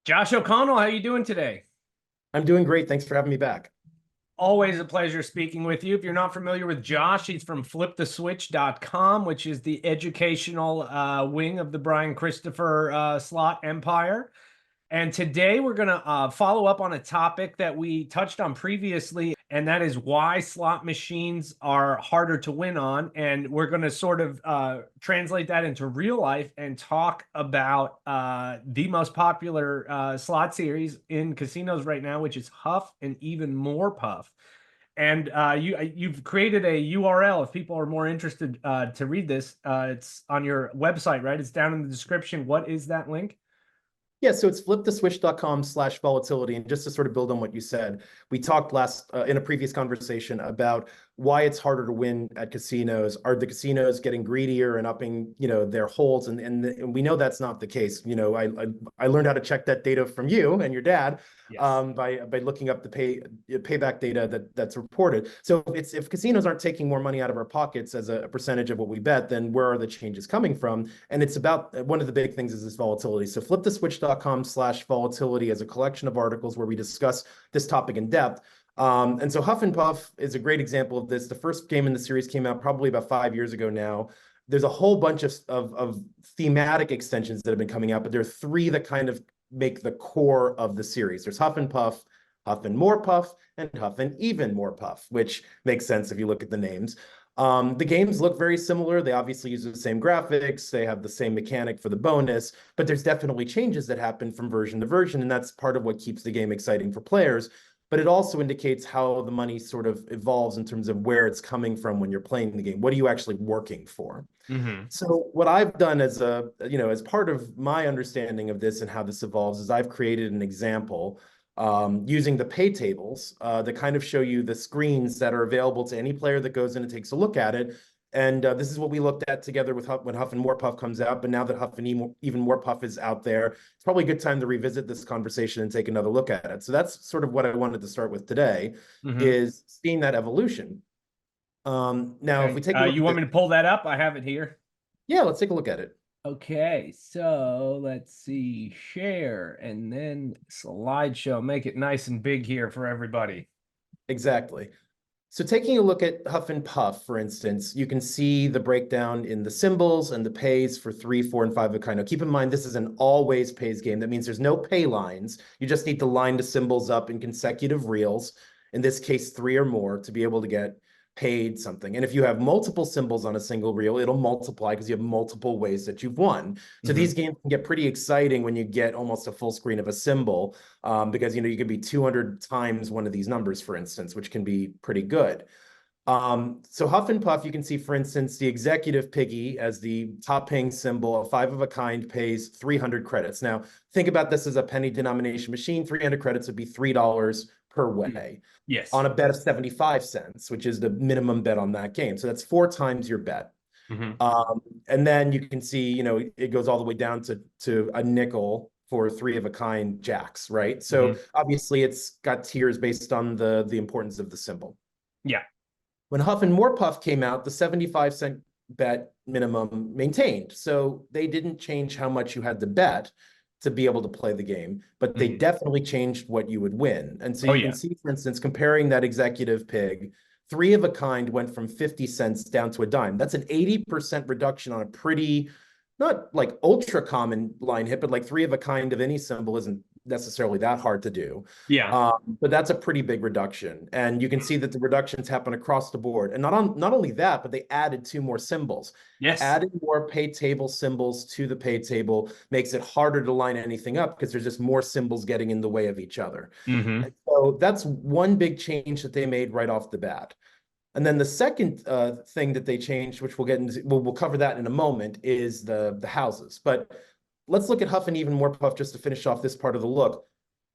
Josh O'Connell, how you doing today? I'm doing great. Thanks for having me back. Always a pleasure speaking with you. If you're not familiar with Josh, he's from fliptheswitch.com, which is the educational wing of the Brian Christopher slot empire. And today we're going to follow up on a topic that we touched on previously, and that is why slot machines are harder to win on. And we're going to sort of translate that into real life and talk about the most popular slot series in casinos right now, which is Huff and Even More Puff. And you've created a URL if people are more interested to read this. It's on your website, right? It's down in the description. What is that link? Yeah, so it's fliptheswitch.com/volatility. And just to sort of build on what you said, we talked last in a previous conversation about why it's harder to win at casinos. Are the casinos getting greedier and upping, their holds? And we know that's not the case. I learned how to check that data from you and your dad Yes. by looking up the payback data that's reported. So if casinos aren't taking more money out of our pockets as a percentage of what we bet, then where are the changes coming from? And it's about one of the big things is this volatility. So fliptheswitch.com/volatility as a collection of articles where we discuss this topic in depth. And so Huff N Puff is a great example of this. The first game in the series came out probably about 5 years ago now. There's a whole bunch of thematic extensions that have been coming out, but there are three that kind of make the core of the series. There's Huff N Puff, Huff N More Puff, and Huff N Even More Puff, which makes sense if you look at the names. The games look very similar. They obviously use the same graphics. They have the same mechanic for the bonus, but there's definitely changes that happen from version to version, and that's part of what keeps the game exciting for players. But it also indicates how the money sort of evolves in terms of where it's coming from when you're playing the game. What are you actually working for? Mm-hmm. So what I've done as part of my understanding of this and how this evolves is I've created an example using the pay tables that kind of show you the screens that are available to any player that goes in and takes a look at it. And this is what we looked at together with when Huff and More Puff comes out. But now that Huff and Even More Puff is out there, it's probably a good time to revisit this conversation and take another look at it. So that's sort of what I wanted to start with today, Mm-hmm. is seeing that evolution. Now, if we Okay. take a look You at want this, me to pull that up? I have it here. yeah, let's take a look at it. Okay, so let's see, share and then slideshow. Make it nice and big here for everybody. Exactly. So taking a look at Huff and Puff, for instance, you can see the breakdown in the symbols and the pays for 3, 4, and 5 of a kind. Now, keep in mind, this is an always pays game. That means there's no pay lines. You just need to line the symbols up in consecutive reels, in this case, 3 or more, to be able to get paid something. And if you have multiple symbols on a single reel, it'll multiply because you have multiple ways that you've won. So Mm-hmm. these games can get pretty exciting when you get almost a full screen of a symbol, because you could be 200 times one of these numbers, for instance, which can be pretty good. So Huff and Puff, you can see, for instance, the executive piggy as the top paying symbol, a 5 of a kind pays 300 credits. Now, think about this as a penny denomination machine. 300 credits would be $3 per way Yes. on a bet of 75 cents, which is the minimum bet on that game. So that's 4 times your bet. Mm-hmm. And then you can see, it goes all the way down to a nickel for 3 of a kind jacks, right? So Mm-hmm. obviously it's got tiers based on the importance of the symbol. Yeah. When Huff and More Puff came out, the 75-cent bet minimum maintained. So they didn't change how much you had to bet to be able to play the game, but they Mm-hmm. definitely changed what you would win. And so Oh you can yeah. see, for instance, comparing that executive pig, 3 of a kind went from 50 cents down to a dime. That's an 80% reduction on a pretty, not like ultra common line hit, but like 3 of a kind of any symbol isn't necessarily that hard to do. Yeah. But that's a pretty big reduction. And you can see that the reductions happen across the board. And not only that, but they added 2 more symbols. Yes. Adding more pay table symbols to the pay table makes it harder to line anything up because there's just more symbols getting in the way of each other. Mm-hmm. And so that's one big change that they made right off the bat. And then the second thing that they changed, which we'll get into, we'll cover that in a moment, is the houses. But let's look at Huff and Even More Puff just to finish off this part of the look.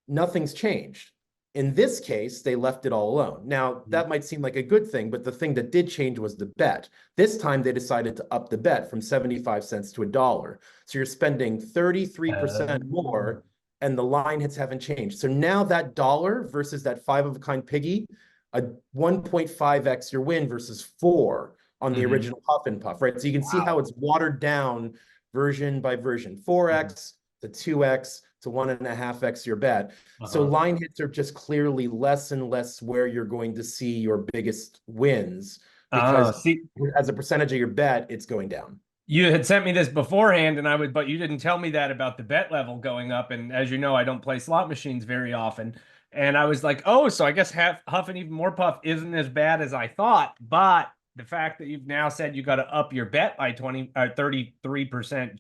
Nothing's changed. In this case, they left it all alone. Now, that might seem like a good thing, but the thing that did change was the bet. This time, they decided to up the bet from 75 cents to $1. So you're spending 33% Oh. more, and the line hits haven't changed. So now that dollar versus that 5 of a kind piggy, a 1.5x your win versus 4 on the Mm-hmm. original Huff and Puff, right? So you can see how Wow. it's watered down version by version, Mm-hmm. 4x to 2x to 1.5x your bet. So Uh-huh. line hits are just clearly less and less where you're going to see your biggest wins Oh, because see, as a percentage of your bet, it's going down. you had sent me this beforehand, and but you didn't tell me that about the bet level going up. And as you know, I don't play slot machines very often. And I was like, oh, so I guess Huff and Even More Puff isn't as bad as I thought. But the fact that you've now said you got to up your bet by 33%,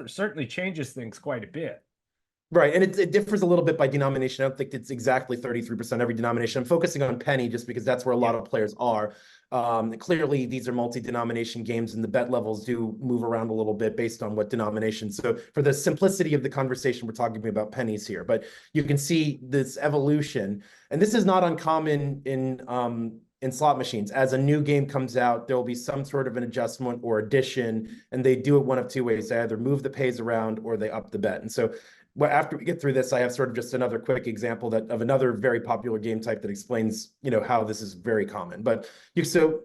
certainly changes things quite a bit. Right. And it differs a little bit by denomination. I don't think it's exactly 33% every denomination. I'm focusing on penny just because that's where a lot Yeah. of players are. Clearly, these are multi-denomination games, and the bet levels do move around a little bit based on what denomination. So for the simplicity of the conversation, we're talking about pennies here. But you can see this evolution. And this is not uncommon in slot machines. As a new game comes out, there will be some sort of an adjustment or addition, and they do it one of two ways. They either move the pays around or they up the bet. And so well, after we get through this, I have sort of just another quick example of another very popular game type that explains, how this is very common. But so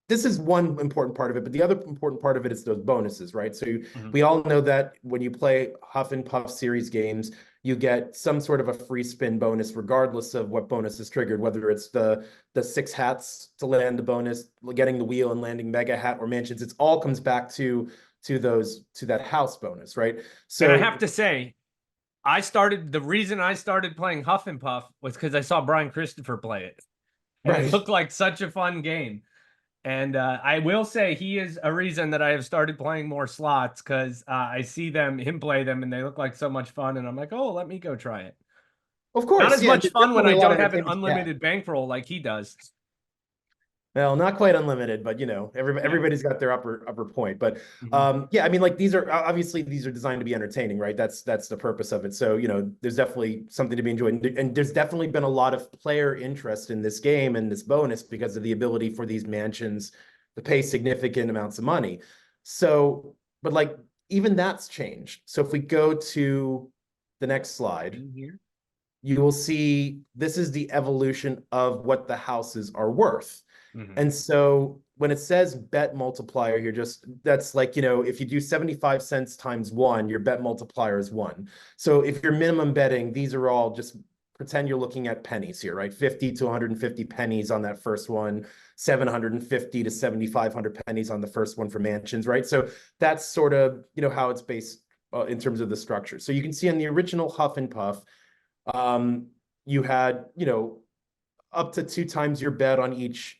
this is one important part of it, but the other important part of it is those bonuses, right? So we all know that when you play Huff and Puff series games, you get some sort of a free spin bonus, regardless of what bonus is triggered, whether it's the 6 hats to land the bonus, getting the wheel and landing mega hat or mansions. It all comes back to that house bonus, right? So And I have to say, the reason I started playing Huff and Puff was because I saw Brian Christopher play it. And it right. looked like such a fun game. And I will say he is a reason that I have started playing more slots because I see him play them, and they look like so much fun. And I'm like, oh, let me go try it. Of Not course, as yeah, much there's fun when definitely I a lot don't of have an entertainment. Yeah. unlimited bankroll like he does. Well, not quite unlimited, but Yeah. everybody's got their upper point. But Mhm. yeah, I mean, like these are obviously designed to be entertaining, right? That's the purpose of it. So, there's definitely something to be enjoyed. And there's definitely been a lot of player interest in this game and this bonus because of the ability for these mansions to pay significant amounts of money. So, but like even that's changed. So if we go to the next slide, Here. you will see this is the evolution of what the houses are worth. Mhm. And so when it says bet multiplier here, that's like, if you do 75 cents times 1, your bet multiplier is 1. So if you're minimum betting, these are all just pretend you're looking at pennies here, right? 50 to 150 pennies on that first one, 750 to 7,500 pennies on the first one for mansions, right? So that's sort of, how it's based in terms of the structure. So you can see on the original Huff and Puff, you had, up to 2 times your bet on each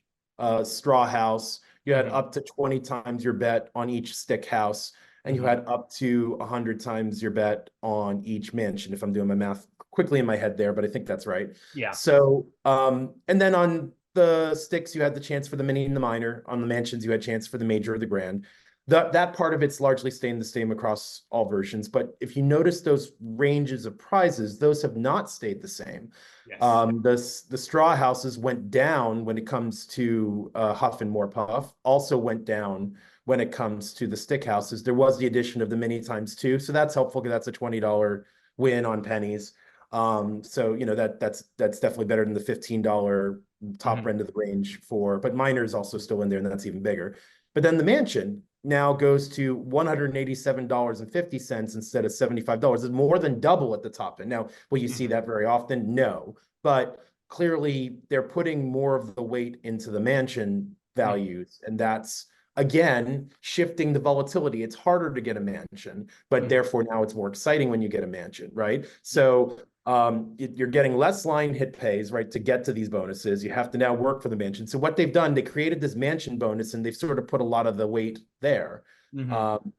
straw house. You had up to 20 times your bet on each stick house, and you had up to 100 times your bet on each mansion, if I'm doing my math quickly in my head there, but I think that's right. Yeah. So, and then on the sticks, you had the chance for the mini and the minor. On the mansions, you had chance for the major or the grand. That part of it's largely staying the same across all versions. But if you notice those ranges of prizes, those have not stayed the same. Yes. The straw houses went down when it comes to Huff and More Puff, also went down when it comes to the stick houses. There was the addition of the mini times 2, so that's helpful because that's a $20 win on pennies. So that's definitely better than the $15 top end of the range but minor is also still in there, and that's even bigger. But then the mansion now goes to $187.50 instead of $75. It's more than double at the top end. Now, will you see that very often? No. But clearly, they're putting more of the weight into the mansion values. And that's, again, shifting the volatility. It's harder to get a mansion, but therefore now it's more exciting when you get a mansion, right? So you're getting less line hit pays, right, to get to these bonuses. You have to now work for the mansion. So what they've done, they created this mansion bonus, and they've sort of put a lot of the weight there.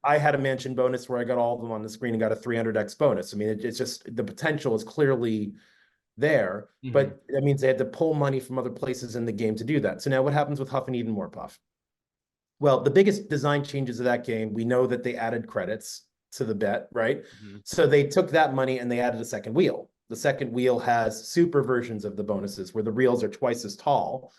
I had a mansion bonus where I got all of them on the screen and got a 300x bonus. I mean, it's just the potential is clearly there, but that means they had to pull money from other places in the game to do that. So now what happens with Huff and Even More Puff? Well, the biggest design changes of that game, we know that they added credits to the bet, right? So they took that money and they added a second wheel. The second wheel has super versions of the bonuses where the reels are twice as tall.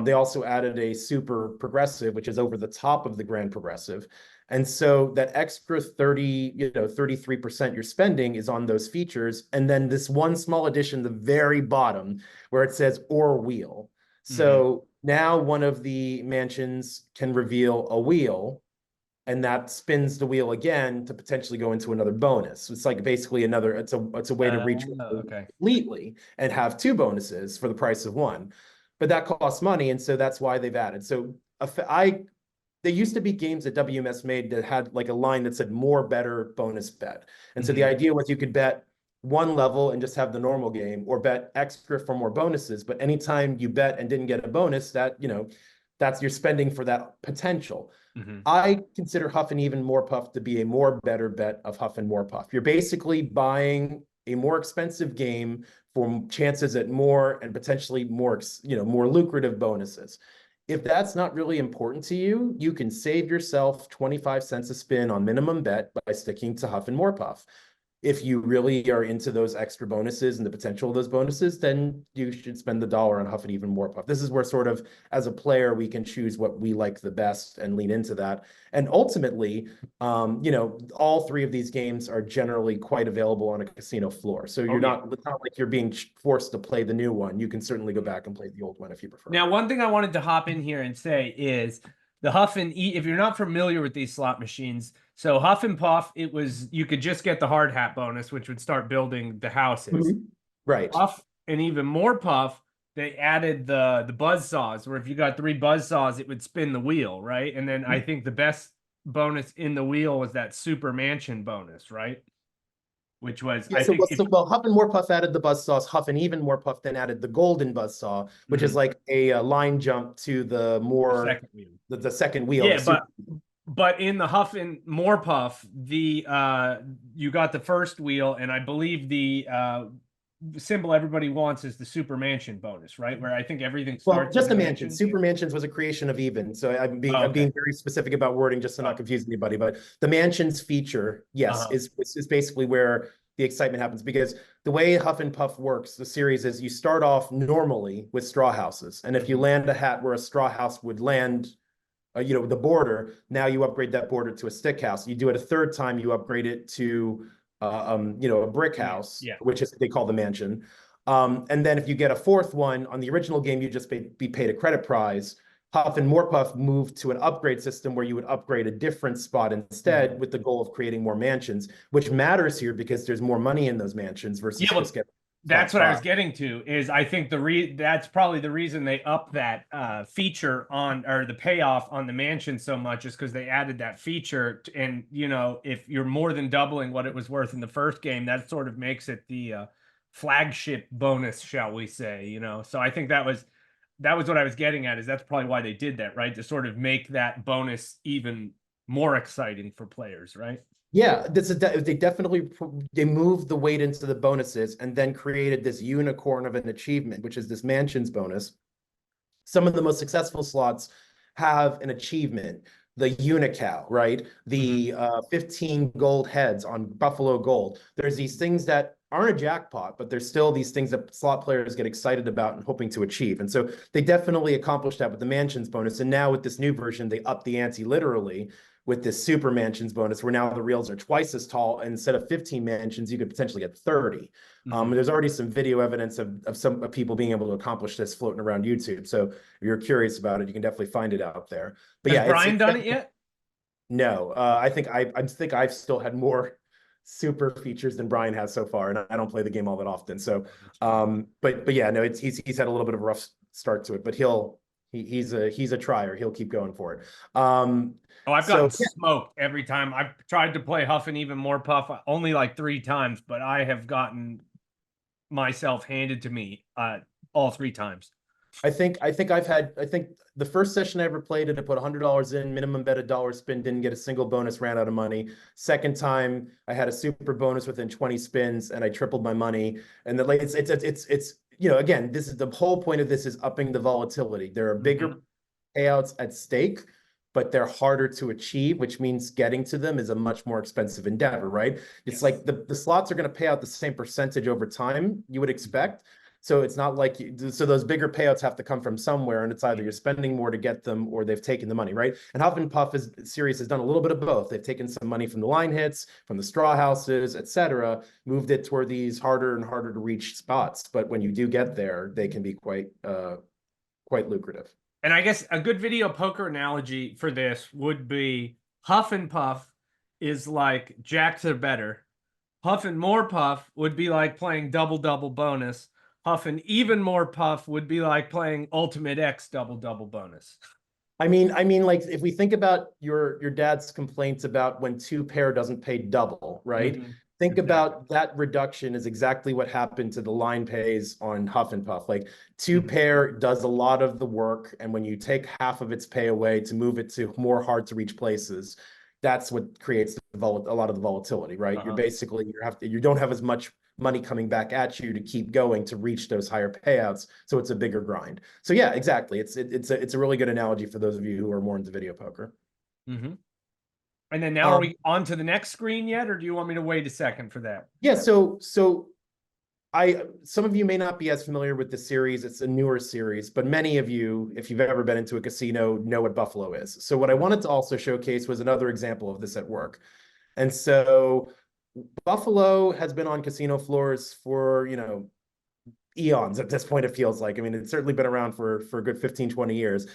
They also added a super progressive, which is over the top of the grand progressive. And so that extra 33% you're spending is on those features. And then this one small addition, the very bottom, where it says or wheel. So now one of the mansions can reveal a wheel, and that spins the wheel again to potentially go into another bonus. It's like basically another, it's a way to reach Okay. completely and have two bonuses for the price of one. But that costs money, and so that's why they've added. So there used to be games that WMS made that had like a line that said more, better, bonus bet. And so the idea was you could bet one level and just have the normal game, or bet extra for more bonuses. But anytime you bet and didn't get a bonus, that, that's your spending for that potential. I consider Huff N Even More Puff to be a more better bet of Huff N More Puff. You're basically buying a more expensive game for chances at more and potentially more, more lucrative bonuses. If that's not really important to you, you can save yourself 25 cents a spin on minimum bet by sticking to Huff N More Puff. If you really are into those extra bonuses and the potential of those bonuses, then you should spend the dollar on Huff N Even More Puff. This is where sort of, as a player, we can choose what we like the best and lean into that. And ultimately, all three of these games are generally quite available on a casino floor. So it's not like you're being forced to play the new one. You can certainly go back and play the old one if you prefer. Now, one thing I wanted to hop in here and say is the Huff N if you're not familiar with these slot machines, so Huff N Puff, you could just get the hard hat bonus, which would start building the houses. Right. Huff N Even More Puff, they added the buzz saws, where if you got 3 buzz saws, it would spin the wheel, right? And then I think the best bonus in the wheel was that super mansion bonus, right? Which was, Huff N More Puff added the buzz saws. Huff N Even More Puff then added the golden buzz saw, which is like a line jump to the more second wheel. The second wheel. Yeah, but in the Huff N More Puff, you got the first wheel, and I believe the symbol everybody wants is the super mansion bonus, right? Where I think everything starts. Just a mansion. Super mansions was a creation of Even, so I'm being very specific about wording just to not confuse anybody. But the mansions feature, yes, is basically where the excitement happens, because the way Huff N Puff works, the series, is you start off normally with straw houses, and if you land a hat where a straw house would land, the border, now you upgrade that border to a stick house. You do it a third time, you upgrade it to a brick house, which is they call the mansion. And then if you get a fourth one on the original game, you just be paid a credit prize. Huff N More Puff moved to an upgrade system where you would upgrade a different spot instead, with the goal of creating more mansions, which matters here because there's more money in those mansions versus just getting. That's what I was getting to, is I think that's probably the reason they upped that feature or the payoff on the mansion so much, is because they added that feature. And, if you're more than doubling what it was worth in the first game, that sort of makes it the flagship bonus, shall we say, So I think that was what I was getting at, is that's probably why they did that, right? To sort of make that bonus even more exciting for players, right? Yeah, they moved the weight into the bonuses and then created this unicorn of an achievement, which is this mansions bonus. Some of the most successful slots have an achievement, the Unicow, right? The 15 gold heads on Buffalo Gold. There's these things that aren't a jackpot, but there's still these things that slot players get excited about and hoping to achieve. And so they definitely accomplished that with the mansions bonus. And now with this new version, they up the ante literally with this super mansions bonus, where now the reels are twice as tall. And instead of 15 mansions, you could potentially get 30. There's already some video evidence of some people being able to accomplish this floating around YouTube. So if you're curious about it, you can definitely find it out there. But Has Brian done it yet? No, I think I've still had more super features than Brian has so far, and I don't play the game all that often. So, but yeah, no, he's had a little bit of a rough start to it, but he's a trier. He'll keep going for it. I've gotten smoked every time. I've tried to play Huff N Even More Puff only like 3 times, but I have gotten myself handed to me all 3 times. I think the first session I ever played it, I put $100 in, minimum bet $1 spin, didn't get a single bonus, ran out of money. Second time I had a super bonus within 20 spins and I tripled my money. And it's again, this is the whole point of this, is upping the volatility. There are bigger payouts at stake, but they're harder to achieve, which means getting to them is a much more expensive endeavor, right? It's like the slots are going to pay out the same percentage over time you would expect. So it's not like so those bigger payouts have to come from somewhere, and it's either you're spending more to get them or they've taken the money, right? And Huff N Puff series has done a little bit of both. They've taken some money from the line hits, from the straw houses, etc., moved it toward these harder and harder to reach spots. But when you do get there, they can be quite lucrative. And I guess a good video poker analogy for this would be Huff and Puff is like Jacks are better. Huff and more Puff would be like playing double double bonus. Huff and even more Puff would be like playing Ultimate X double double bonus. I mean, like if we think about your dad's complaints about when two pair doesn't pay double, right? Think Exactly. about that reduction is exactly what happened to the line pays on Huff and Puff. Like two pair does a lot of the work, and when you take half of its pay away to move it to more hard to reach places, that's what creates a lot of the volatility, right? You're basically you don't have as much money coming back at you to keep going to reach those higher payouts. So it's a bigger grind. So yeah, exactly. It's a really good analogy for those of you who are more into video poker. And then now are we on to the next screen yet, or do you want me to wait a second for that? Yeah, so some of you may not be as familiar with the series. It's a newer series, but many of you, if you've ever been into a casino, know what Buffalo is. So what I wanted to also showcase was another example of this at work. And so Buffalo has been on casino floors for, eons at this point, it feels like. I mean, it's certainly been around for a good 15, 20 years.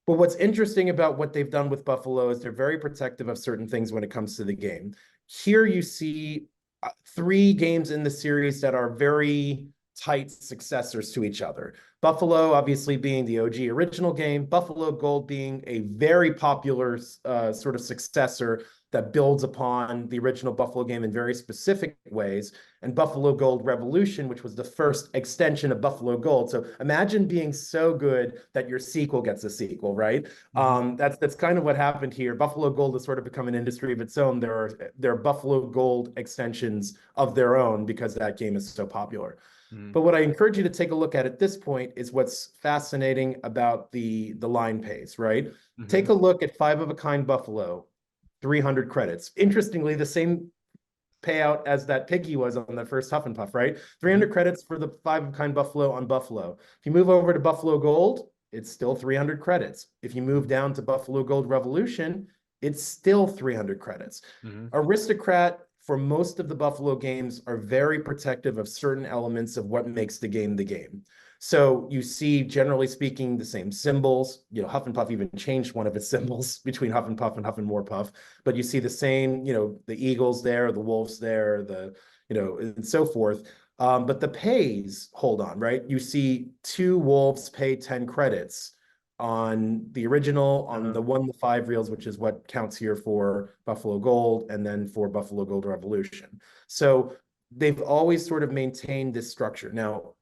But what's interesting about what they've done with Buffalo is they're very protective of certain things when it comes to the game. Here you see 3 games in the series that are very tight successors to each other. Buffalo, obviously, being the OG original game, Buffalo Gold being a very popular sort of successor that builds upon the original Buffalo game in very specific ways, and Buffalo Gold Revolution, which was the first extension of Buffalo Gold. So imagine being so good that your sequel gets a sequel, right? That's kind of what happened here. Buffalo Gold has sort of become an industry of its own. There are Buffalo Gold extensions of their own because that game is so popular. But what I encourage you to take a look at this point is what's fascinating about the line pays, right? Take a look at 5 of a kind Buffalo, 300 credits. Interestingly, the same payout as that Piggy was on the first Huff N Puff, right? 300 credits for the 5 of a kind Buffalo on Buffalo. If you move over to Buffalo Gold, it's still 300 credits. If you move down to Buffalo Gold Revolution, it's still 300 credits. Aristocrat, for most of the Buffalo games, are very protective of certain elements of what makes the game the game. So you see, generally speaking, the same symbols. Huff N Puff even changed one of its symbols between Huff N Puff and Huff N More Puff. But you see the same, the eagles there, the wolves there, and so forth. But the pays hold on, right? You see 2 wolves pay 10 credits on the original, on the 1 to 5 reels, which is what counts here for Buffalo Gold, and then for Buffalo Gold Revolution. So they've always sort of maintained this structure. Now,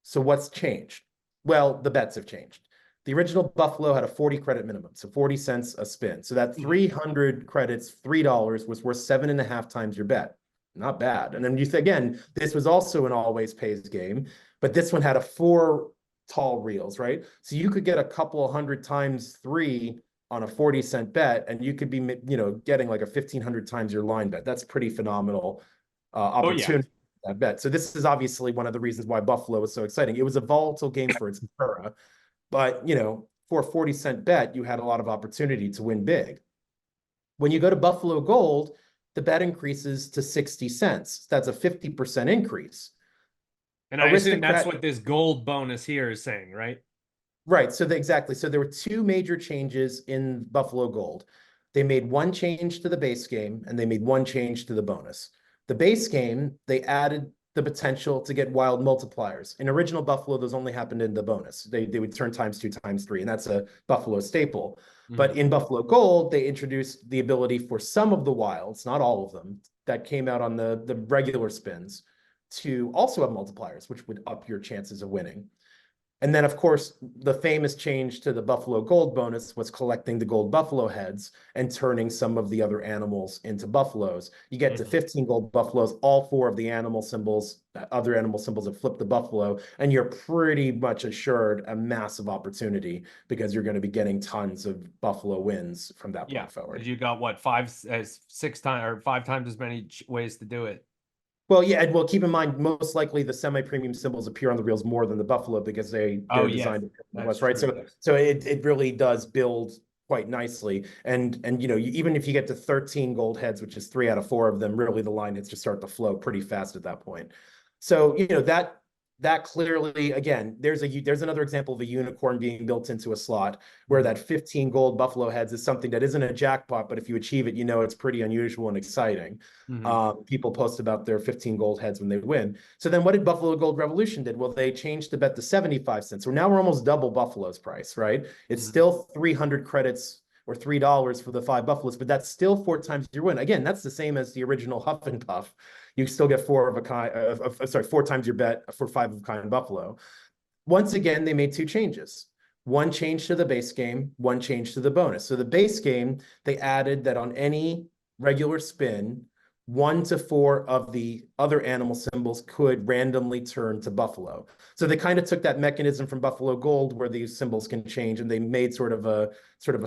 so what's changed? Well, the bets have changed. The original Buffalo had a 40 credit minimum, so 40 cents a spin. So that 300 credits, $3, was worth 7.5 times your bet. Not bad. And then again, this was also an always pays game, but this one had a 4 tall reels, right? So you could get a couple hundred times 3 on a 40-cent bet, and you could be, getting like a 1,500 times your line bet. That's pretty phenomenal opportunity. That bet. So this is obviously one of the reasons why Buffalo was so exciting. It was a volatile game for its era, but for a 40-cent bet, you had a lot of opportunity to win big. When you go to Buffalo Gold, the bet increases to 60 cents. That's a 50% increase. And I assume that's what this gold bonus here is saying, right? Right. So exactly. So there were 2 major changes in Buffalo Gold. They made 1 change to the base game, and they made 1 change to the bonus. The base game, they added the potential to get wild multipliers. In original Buffalo, those only happened in the bonus. They would turn times 2, times 3, and that's a Buffalo staple. But in Buffalo Gold, they introduced the ability for some of the wilds, not all of them, that came out on the regular spins, to also have multipliers, which would up your chances of winning. And then, of course, the famous change to the Buffalo Gold bonus was collecting the gold buffalo heads and turning some of the other animals into buffaloes. You get to 15 gold buffaloes, all 4 of the other animal symbols have flipped the buffalo, and you're pretty much assured a massive opportunity because you're going to be getting tons of buffalo wins from that point forward. You got what, 6 times or 5 times as many ways to do it. Well, yeah, and well, keep in mind, most likely the semi-premium symbols appear on the reels more than the Buffalo because they're designed to right. So it really does build quite nicely. And even if you get to 13 gold heads, which is 3 out of 4 of them, really the line hits just start to flow pretty fast at that point. So that that clearly, again, there's another example of a unicorn being built into a slot where that 15 gold buffalo heads is something that isn't a jackpot, but if you achieve it, it's pretty unusual and exciting. People post about their 15 gold heads when they win. So then what did Buffalo Gold Revolution did? Well, they changed the bet to 75 cents. So now we're almost double Buffalo's price, right? It's still 300 credits or $3 for the 5 buffaloes, but that's still 4 times your win. Again, that's the same as the original Huff N Puff. You still get 4 times your bet for 5 of a kind buffalo. Once again, they made 2 changes. One change to the base game, one change to the bonus. So the base game, they added that on any regular spin, 1 to 4 of the other animal symbols could randomly turn to buffalo. So they kind of took that mechanism from Buffalo Gold where these symbols can change, and they made sort of a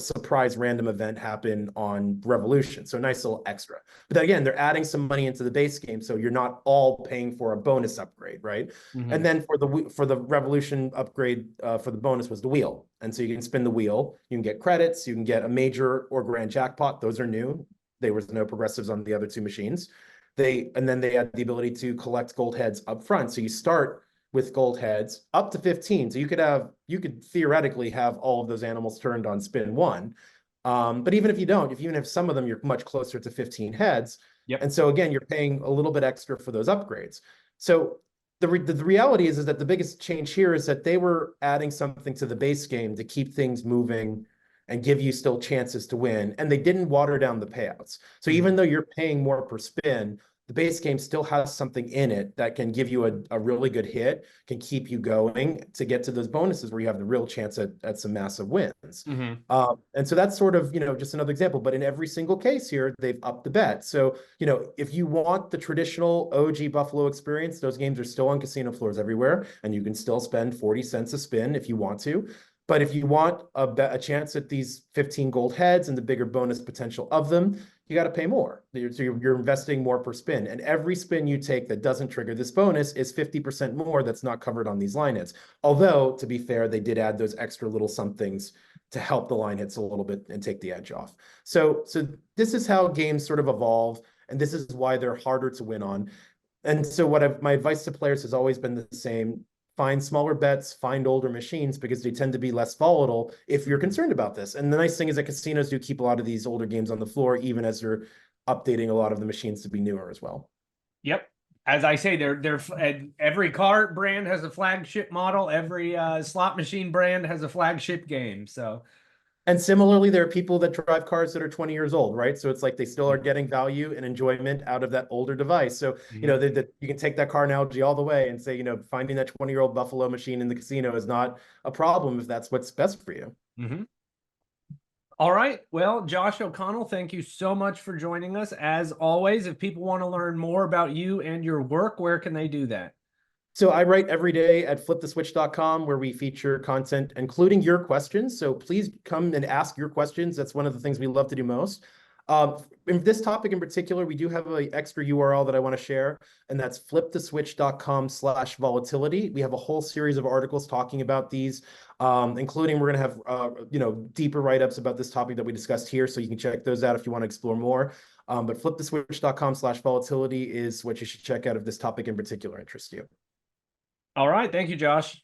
surprise random event happen on Revolution. So nice little extra. But then again, they're adding some money into the base game, so you're not all paying for a bonus upgrade, right? And then for the Revolution upgrade for the bonus was the wheel. And so you can spin the wheel, you can get credits, you can get a major or grand jackpot. Those are new. There was no progressives on the other 2 machines. And then they had the ability to collect gold heads up front. So you start with gold heads up to 15. So you could theoretically have all of those animals turned on spin 1. But even if you don't, if you even have some of them, you're much closer to 15 heads. And so again, you're paying a little bit extra for those upgrades. So the reality is that the biggest change here is that they were adding something to the base game to keep things moving and give you still chances to win. And they didn't water down the payouts. So even though you're paying more per spin, the base game still has something in it that can give you a really good hit, can keep you going to get to those bonuses where you have the real chance at some massive wins. And so that's sort of, just another example, but in every single case here, they've upped the bet. So, if you want the traditional OG Buffalo experience, those games are still on casino floors everywhere, and you can still spend 40 cents a spin if you want to. But if you want a chance at these 15 gold heads and the bigger bonus potential of them, you got to pay more. So you're investing more per spin. And every spin you take that doesn't trigger this bonus is 50% more that's not covered on these line hits. Although, to be fair, they did add those extra little somethings to help the line hits a little bit and take the edge off. So this is how games sort of evolve, and this is why they're harder to win on. And so my advice to players has always been the same. Find smaller bets, find older machines, because they tend to be less volatile if you're concerned about this. And the nice thing is that casinos do keep a lot of these older games on the floor, even as they're updating a lot of the machines to be newer as well. Yep. As I say, every car brand has a flagship model. Every slot machine brand has a flagship game. So, and similarly, there are people that drive cars that are 20 years old, right? So it's like they still are getting value and enjoyment out of that older device. So, you can take that car analogy all the way and say, finding that 20-year-old Buffalo machine in the casino is not a problem if that's what's best for you. All right. Well, Josh O'Connell, thank you so much for joining us. As always, if people want to learn more about you and your work, where can they do that? So I write every day at fliptheswitch.com, where we feature content, including your questions. So please come and ask your questions. That's one of the things we love to do most. In this topic in particular, we do have an extra URL that I want to share, and that's fliptheswitch.com/volatility. We have a whole series of articles talking about these, including we're going to have deeper write-ups about this topic that we discussed here. So you can check those out if you want to explore more. But fliptheswitch.com/volatility is what you should check out if this topic in particular interests you. All right. Thank you, Josh.